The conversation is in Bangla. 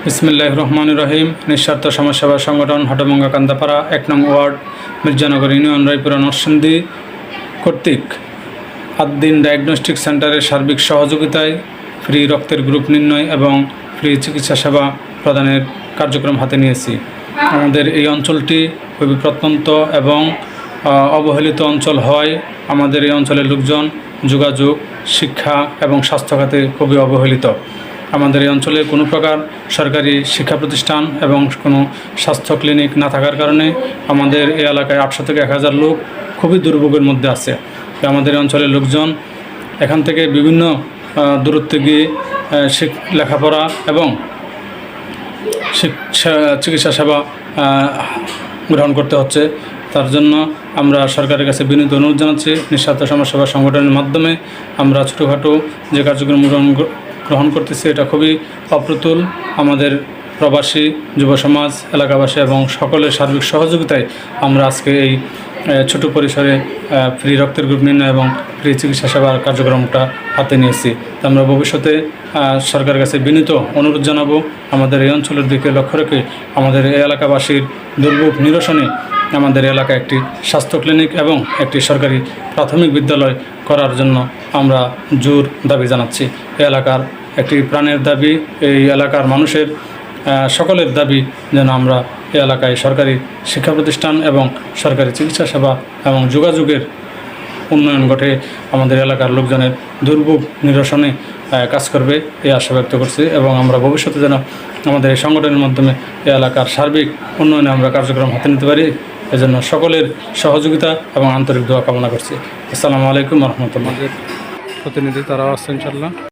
বিসমিল্লাহির রহমানির রহিম। নিঃস্বার্থ সমাজসেবা সংগঠন হাটুমঙ্গা কান্দাপাড়া 1 নং ওয়ার্ড মির্জানগর ইউনিয়ন রায়পুরা নরসিংদী কর্তৃক আদ্দিন ডায়াগনস্টিক সেন্টারের সার্বিক সহযোগিতায় ফ্রি রক্তের গ্রুপ নির্ণয় এবং ফ্রি চিকিৎসা সেবা প্রদানের কার্যক্রম হাতে নিয়েছি। আমাদের এই অঞ্চলটি খুবই প্রত্যন্ত এবং অবহেলিত অঞ্চল হওয়ায় আমাদের এই অঞ্চলের লোকজন যোগাযোগ, শিক্ষা এবং স্বাস্থ্য খাতে খুবই অবহেলিত। আমাদের এই অঞ্চলে কোনো প্রকার সরকারি শিক্ষা প্রতিষ্ঠান এবং কোনো স্বাস্থ্য ক্লিনিক না থাকার কারণে আমাদের এই এলাকায় 800 থেকে 1000 লোক খুবই দুর্ভোগের মধ্যে আছে। আমাদের এই অঞ্চলের লোকজন এখান থেকে বিভিন্ন দূরত্বে গিয়ে লেখাপড়া এবং চিকিৎসা সেবা গ্রহণ করতে হচ্ছে। তার জন্য আমরা সরকারের কাছে বিনীত অনুরোধ জানাচ্ছি, নিঃস্বার্থ সমাজসেবা সংগঠনের মাধ্যমে আমরা ছোটোখাটো যে কার্যক্রম গ্রহণ করতেছি এটা খুবই অপ্রতুল। আমাদের প্রবাসী যুব সমাজ, এলাকাবাসী এবং সকলের সার্বিক সহযোগিতায় আমরা আজকে এই ছোট পরিসরে ফ্রি রক্তের গ্রুপ নির্ণয় এবং ফ্রি চিকিৎসা সেবার কার্যক্রমটা হাতে নিয়েছি। তো আমরা ভবিষ্যতে সরকারের কাছে বিনীত অনুরোধ জানাবো, আমাদের এই অঞ্চলের দিকে লক্ষ্য রেখে আমাদের এই এলাকাবাসীর দুর্ভোগ নিরসনে আমাদের এলাকায় একটি স্বাস্থ্য ক্লিনিক এবং একটি সরকারি প্রাথমিক বিদ্যালয় করার জন্য আমরা জোর দাবি জানাচ্ছি। এই এলাকার একটি প্রাণের দাবি, এই এলাকার মানুষের সকলের দাবি যেন আমরা এই এলাকায় সরকারি শিক্ষা প্রতিষ্ঠান এবং সরকারি চিকিৎসা সেবা এবং যোগাযোগের উন্নয়ন ঘটে আমাদের এলাকার লোকজনের দুর্ভোগ নিরসনে কাজ করবে এই আশা ব্যক্ত করছি। এবং আমরা ভবিষ্যতে যেন আমাদের এই সংগঠনের মাধ্যমে এই এলাকার সার্বিক উন্নয়নে আমরা কার্যক্রম হাতে নিতে পারি, এজন্য সকলের সহযোগিতা এবং আন্তরিক দোয়া কামনা করছি। আসসালামু আলাইকুম রহমতুল্লাহ। প্রতিনিধি তারাও আসছে ইনশাল্লাহ।